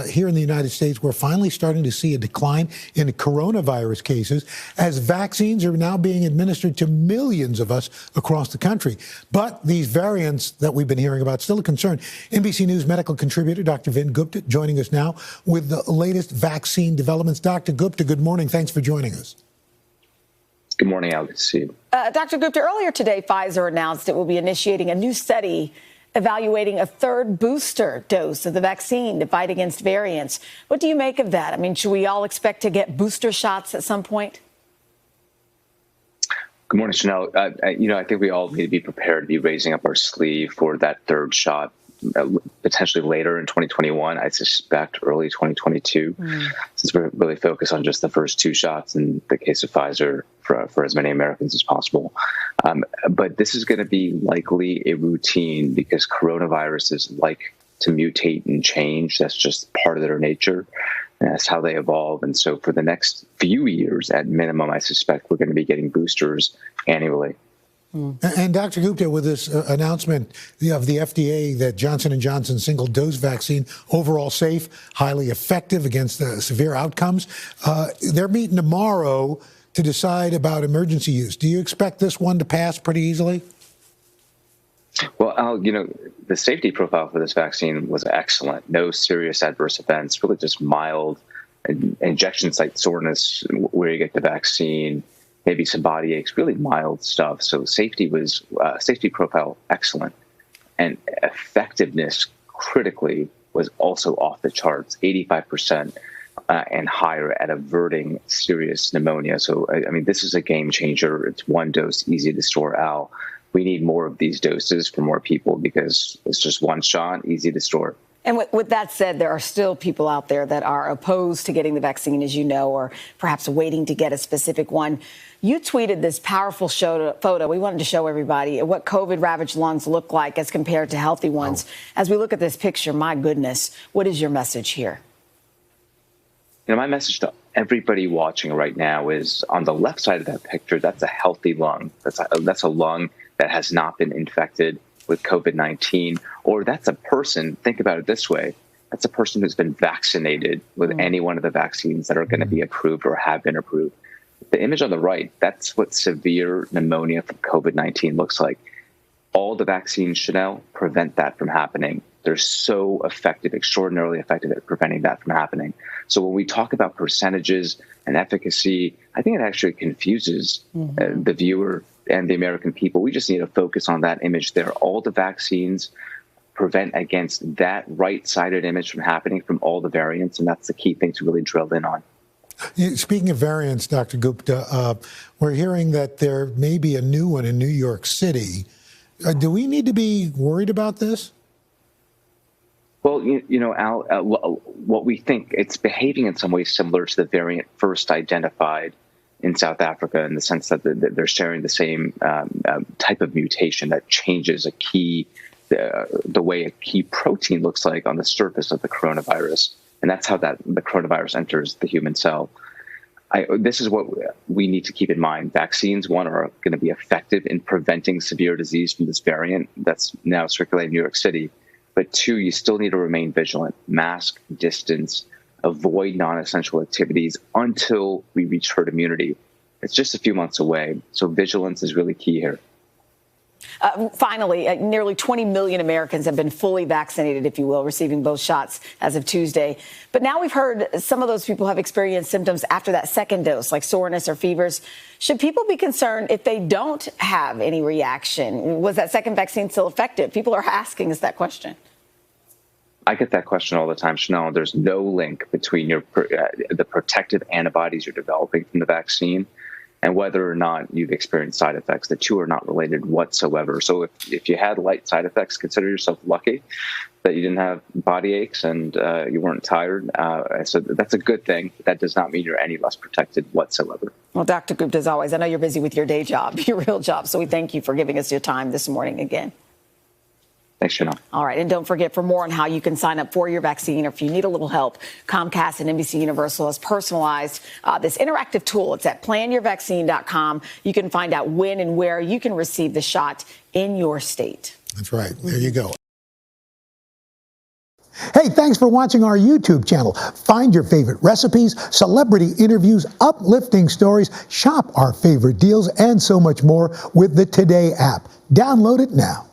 Here in the United States, we're finally starting to see a decline in coronavirus cases as vaccines are now being administered to millions of us across the country. But these variants that we've been hearing about still a concern. NBC News medical contributor Dr. Vin Gupta joining us now with the latest vaccine developments. Dr. Gupta, good morning. Thanks for joining us. Good morning, Alex. Dr. Gupta, earlier today, Pfizer announced it will be initiating a new study evaluating a third booster dose of the vaccine to fight against variants. What do you make of that? I mean, should we all expect to get booster shots at some point? Good morning, Chanel. I think we all need to be prepared to be raising up our sleeve for that third shot, potentially later in 2021. I suspect early 2022, since we're really focused on just the first two shots in the case of Pfizer for as many Americans as possible. But this is going to be likely a routine because coronaviruses like to mutate and change. That's just part of their nature. And that's how they evolve. And so for the next few years, at minimum, I suspect we're going to be getting boosters annually. And Dr. Gupta, with this announcement of the FDA that Johnson & Johnson's single-dose vaccine, overall safe, highly effective against severe outcomes, they're meeting tomorrow to decide about emergency use. Do you expect this one to pass pretty easily? Well, Al, the safety profile for this vaccine was excellent. No serious adverse events, really just mild injection site soreness where you get the vaccine, maybe some body aches, really mild stuff. So safety profile excellent. And effectiveness critically was also off the charts, 85% and higher at averting serious pneumonia. So, I mean, this is a game changer. It's one dose, easy to store, Al. We need more of these doses for more people because it's just one shot, easy to store. And with that said, there are still people out there that are opposed to getting the vaccine, as you know, or perhaps waiting to get a specific one. You tweeted this powerful photo. We wanted to show everybody what COVID-ravaged lungs look like as compared to healthy ones. As we look at this picture, my goodness, what is your message here? My message to everybody watching right now is on the left side of that picture, that's a healthy lung. That's a lung that has not been infected with COVID-19, or that's a person, think about it this way, that's a person who's been vaccinated with any one of the vaccines that are going to be approved or have been approved. The image on the right, that's what severe pneumonia from COVID-19 looks like. All the vaccines, Chanel, prevent that from happening. They're so effective, extraordinarily effective at preventing that from happening. So when we talk about percentages and efficacy, I think it actually confuses the viewer and the American people. We just need to focus on that image there. All the vaccines prevent against that right-sided image from happening from all the variants, and that's the key thing to really drill in on. Speaking of variants, Dr. Gupta, we're hearing that there may be a new one in New York City. Do we need to be worried about this? Well, Al, what we think, it's behaving in some ways similar to the variant first identified in South Africa in the sense that they're sharing the same type of mutation that changes the way a key protein looks like on the surface of the coronavirus. And that's how the coronavirus enters the human cell. This is what we need to keep in mind. Vaccines, one, are going to be effective in preventing severe disease from this variant that's now circulating in New York City. But two, you still need to remain vigilant, mask, distance, avoid non-essential activities until we reach herd immunity. It's just a few months away. So vigilance is really key here. Finally, nearly 20 million Americans have been fully vaccinated, if you will, receiving both shots as of Tuesday. But now we've heard some of those people have experienced symptoms after that second dose, like soreness or fevers. Should people be concerned if they don't have any reaction? Was that second vaccine still effective? People are asking us that question. I get that question all the time, Chanel. There's no link between the protective antibodies you're developing from the vaccine and whether or not you've experienced side effects. The two are not related whatsoever. So if you had light side effects, consider yourself lucky that you didn't have body aches and you weren't tired. So that's a good thing. That does not mean you're any less protected whatsoever. Well, Dr. Gupta, as always, I know you're busy with your day job, your real job. So we thank you for giving us your time this morning again. Thanks, Chanel. All right. And don't forget, for more on how you can sign up for your vaccine, or if you need a little help, Comcast and NBC Universal has personalized this interactive tool. It's at planyourvaccine.com. You can find out when and where you can receive the shot in your state. That's right. There you go. Hey, thanks for watching our YouTube channel. Find your favorite recipes, celebrity interviews, uplifting stories, shop our favorite deals, and so much more with the Today app. Download it now.